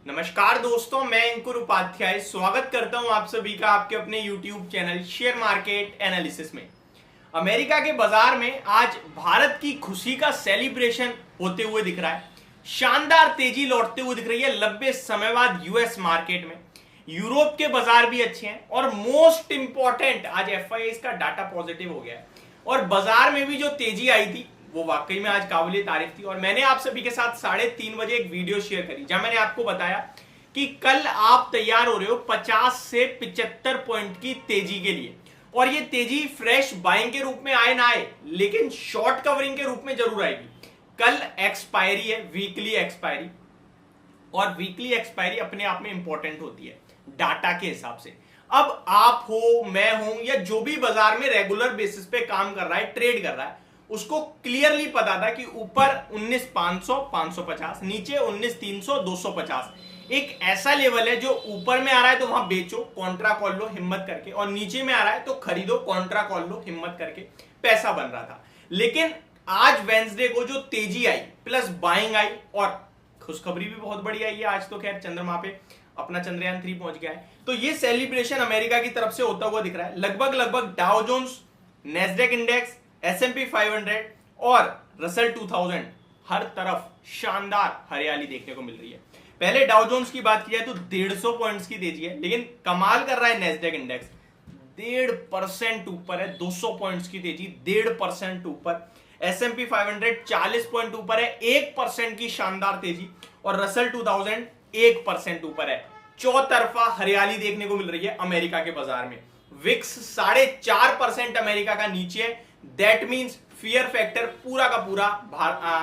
नमस्कार दोस्तों, मैं अंकुर उपाध्याय स्वागत करता हूं आप सभी का आपके अपने YouTube channel share market analysis में। अमेरिका के बाजार में आज भारत की खुशी का सेलिब्रेशन होते हुए दिख रहा है। शानदार तेजी लौटते हुए दिख रही है लंबे समय बाद यूएस मार्केट में। यूरोप के बाजार भी अच्छे हैं और मोस्ट इंपॉर्टेंट आज एफआईआई का डाटा पॉजिटिव हो गया है और बाजार में भी जो तेजी आई थी वो वाकई में आज काबिल तारीफ थी। और मैंने आप सभी के साथ 3:30 बजे एक वीडियो शेयर करी जहां मैंने आपको बताया कि कल आप तैयार हो रहे हो 50 से 75 पॉइंट की तेजी के लिए, और ये तेजी फ्रेश बाइंग के रूप में आए ना आए लेकिन शॉर्ट कवरिंग के रूप में जरूर आएगी। कल एक्सपायरी है, वीकली एक्सपायरी, और वीकली एक्सपायरी अपने आप में इंपॉर्टेंट होती है डाटा के हिसाब से। अब आप हो, मैं हूं, या जो भी बाजार में रेगुलर बेसिस पे काम कर रहा है, ट्रेड कर रहा है, उसको क्लियरली पता था कि ऊपर 19,500 550, नीचे 19,300 250 एक ऐसा लेवल है जो ऊपर में आ रहा है तो वहां बेचो, कॉन्ट्रा कॉल लो हिम्मत करके, और नीचे में आ रहा है तो खरीदो, कॉन्ट्रा कॉल लो हिम्मत करके। पैसा बन रहा था। लेकिन आज वेंसडे को जो तेजी आई प्लस बाइंग आई, और खुशखबरी भी बहुत बड़ी आई है, आज तो खैर चंद्रमा पे अपना चंद्रयान 3 पहुंच गया है, तो ये सेलिब्रेशन अमेरिका की तरफ से होता हुआ दिख रहा है। लगभग Dow Jones, Nasdaq index, S&P 500 और रसल 2000 हर तरफ शानदार हरियाली देखने को मिल रही है। पहले डाउ जोन्स की बात की जाए तो 150 पॉइंट्स की तेजी है, लेकिन कमाल कर रहा है नेस्डेक इंडेक्स, 1.5% ऊपर है, 200 पॉइंट्स की तेजी, 1.5% ऊपर। S&P 500 40 पॉइंट ऊपर है, 1% की शानदार तेजी, और रसल 2000 1% ऊपर है। चौतरफा हरियाली देखने को मिल रही है अमेरिका के बाजार में। विक्स 4.5% अमेरिका का नीचे है। दैट मीन्स फियर फैक्टर पूरा का पूरा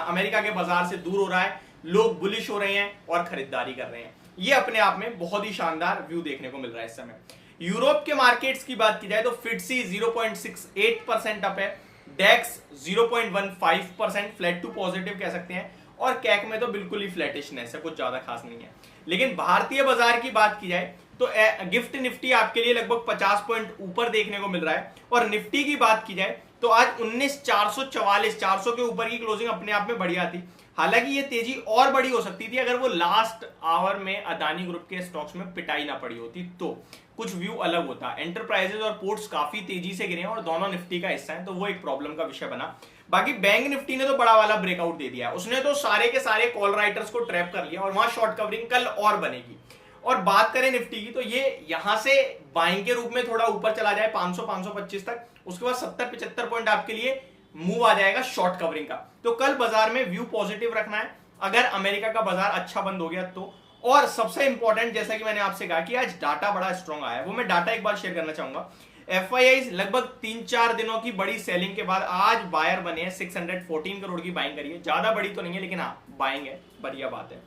अमेरिका के बाजार से दूर हो रहा है। लोग बुलिश हो रहे हैं और खरीदारी कर रहे हैं। ये अपने आप में बहुत ही शानदार व्यू देखने को मिल रहा है इस समय। यूरोप के मार्केट्स की बात की जाए तो फिटसी 0.68% अप है, डेक्स 0.15% फ्लैट टू पॉजिटिव कह सकते हैं, और कैक में तो बिल्कुल ही फ्लैटिशनेस है, कुछ ज्यादा खास नहीं है। लेकिन भारतीय बाजार की बात की जाए तो गिफ्ट निफ्टी आपके लिए लगभग 50 पॉइंट ऊपर देखने को मिल रहा है, और निफ्टी की बात की जाए तो आज 19,444 400 के ऊपर की क्लोजिंग अपने आप में बढ़िया थी। हालांकि ये तेजी और बड़ी हो सकती थी अगर वो लास्ट आवर में अदानी ग्रुप के स्टॉक्स में पिटाई ना पड़ी होती, तो कुछ व्यू अलग होता। एंटरप्राइजेस और पोर्ट्स काफी तेजी से गिरे हैं और दोनों निफ्टी का हिस्सा है, तो वो एक प्रॉब्लम का विषय बना। बाकी बैंक निफ्टी ने तो बड़ा वाला ब्रेकआउट दे दिया, उसने तो सारे के सारे कॉल राइटर्स को ट्रैप कर लिया, और वहां शॉर्ट कवरिंग कल और बनेगी। और बात करें निफ्टी की तो ये यहां से बाइंग के रूप में थोड़ा ऊपर चला जाए 500 525 तक, उसके बाद 70-75 पॉइंट आपके लिए मूव आ जाएगा शॉर्ट कवरिंग का। तो कल बाजार में व्यू पॉजिटिव रखना है अगर अमेरिका का बाजार अच्छा बंद हो गया तो। और सबसे इंपॉर्टेंट, जैसा कि मैंने आपसे कहा कि आज डाटा बड़ा स्ट्रॉन्ग आया है, वो मैं डाटा एक बार शेयर करना चाहूंगा। एफआईआई लगभग 3-4 दिनों की बड़ी सेलिंग के बाद आज बायर बने हैं, 614 करोड़ की बाइंग करी है। ज्यादा बड़ी तो नहीं है लेकिन हाँ बाइंग है, बढ़िया बात है।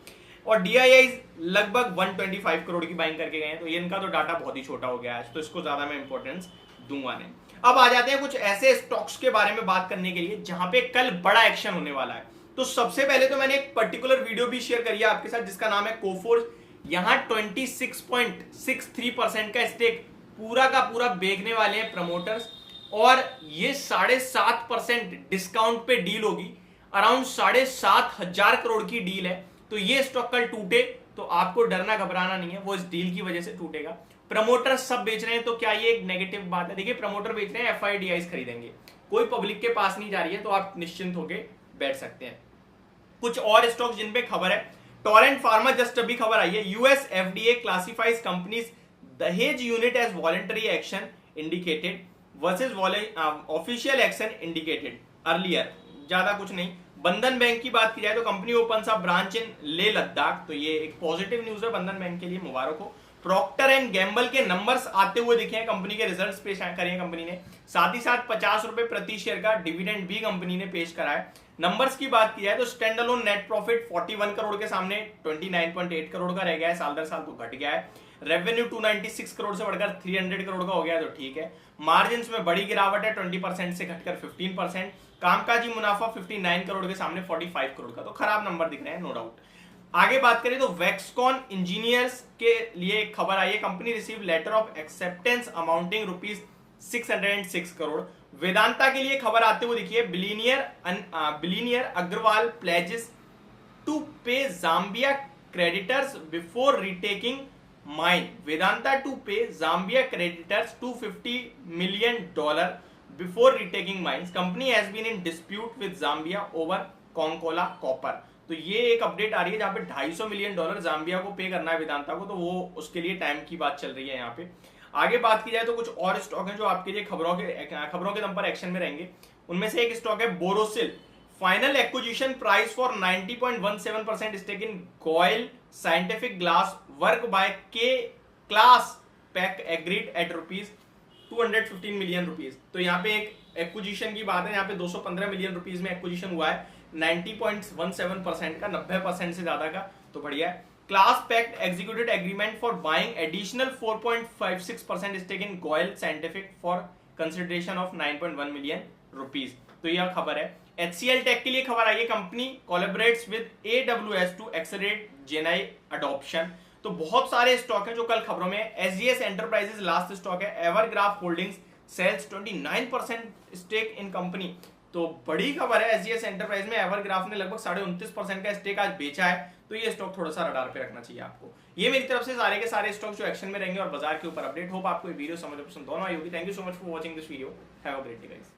और डीआईआई लगभग 125 करोड़ की बाइंग करके गए हैं, तो इनका तो डाटा बहुत ही छोटा हो गया है, तो इसको ज्यादा मैं इंपॉर्टेंस दूंगा नहीं। अब आ जाते हैं कुछ ऐसे स्टॉक्स के बारे में बात करने के लिए जहां पे कल बड़ा एक्शन होने वाला है। तो सबसे पहले तो मैंने एक पर्टिकुलर वीडियो भी शेयर करी है आपके साथ जिसका नाम है कोफोर्स। यहां 26.63% का स्टेक पूरा का पूरा बेचने वाले हैं प्रमोटर्स, और ये 7.5% डिस्काउंट पे डील होगी। अराउंड 7,500 करोड़ की डील है। तो ये स्टॉक कल टूटे तो आपको डरना घबराना नहीं है, वो इस डील की वजह से टूटेगा। प्रमोटर सब बेच रहे हैं, तो क्या ये एक नेगेटिव बात है? देखिए, प्रमोटर बेच रहे हैं, एफआईडीआईस खरीदेंगे, कोई पब्लिक के पास नहीं जा रही है, तो आप निश्चिंत होकर बैठ सकते हैं। कुछ और स्टॉक्स जिन पे खबर है, टोरेंट फार्मा जस्ट अभी खबर आई है, US FDA classifies company's Dahej unit as voluntary action indicated versus official action indicated earlier. ज्यादा कुछ नहीं। बंधन बैंक की बात की जाए तो कंपनी ओपन्स अ ब्रांच इन ले लद्दाख, तो ये एक पॉजिटिव न्यूज है बंधन बैंक के लिए, मुबारक हो। प्रॉक्टर एंड गैम्बल के नंबर्स आते हुए दिखे हैं, कंपनी के रिजल्ट्स पेश करे हैं कंपनी ने। साथ ही साथ 50 रुपए प्रति शेयर का डिविडेंड भी कंपनी ने पेश करा है। नंबर्स की बात की जाए तो stand alone net profit 41 crore के सामने 29.8 करोड़ का रह गया है, साल दर साल तो घट गया है। रेवेन्यू 296 करोड़ से बढ़कर 300 करोड़ का हो गया है, तो ठीक है। मार्जिन में बड़ी गिरावट है, 20% से घटकर 15%। कामकाजी मुनाफा 59 करोड़ के सामने 45 करोड़ का, तो खराब नंबर दिख रहे हैं नो डाउट। आगे बात करें तो वैक्सकॉन इंजीनियर्स के लिए एक खबर आई है, company receive letter of acceptance amounting ₹606 crore. Vedanta के लिए खबर आते हुए देखिए, billionaire Agarwal pledges to pay Zambia creditors before retaking mine. Vedanta to pay Zambia creditors $250 million before retaking mines. Company has been in dispute with Zambia over Konkola copper. तो ये एक update आ रही है जहां पे $250 मिलियन जाम्बिया को पे करना है वेदांता को, तो वो उसके लिए टाइम की बात चल रही है यहाँ पे। आगे बात की जाए तो कुछ और स्टॉक हैं जो आपके लिए खबरों के दम पर एक्शन में रहेंगे। उनमें से एक स्टॉक है Borosil. Final acquisition price for 90.17% stake in Goyal scientific glass work by के Klasspack agreed at ₹215 million. तो यहाँ पे एक एक्विजिशन की बात है, यहाँ पे 215 मिलियन रुपीज में एक्विजिशन हुआ है 90.17% का, 90% से ज्यादा का, तो बढ़िया है। Class pact executed agreement for buying additional 4.56% stake in Goyal scientific for consideration of 9.1 million rupees. तो यह खबर है। HCL टेक के लिए खबर आई है, company collaborates with AWS to accelerate GenAI adoption. तो बहुत सारे स्टॉक हैं जो कल खबरों में। SGS एंटरप्राइजेस लास्ट स्टॉक है। Evergraf holdings sells 29% stake in company. तो बड़ी खबर है, SGS एंटरप्राइज में एवरग्राफ ने लगभग 29.5% का स्टेक आज बेचा है, तो ये स्टॉक थोड़ा सा रडार पे रखना चाहिए आपको। ये मेरी तरफ से सारे के सारे स्टॉक जो एक्शन में रहेंगे और बाजार के ऊपर अपडेट। होप आपको ये वीडियो समझ पसंद दोनों आई होगी। Thank you so much for watching this video. Have a great day guys.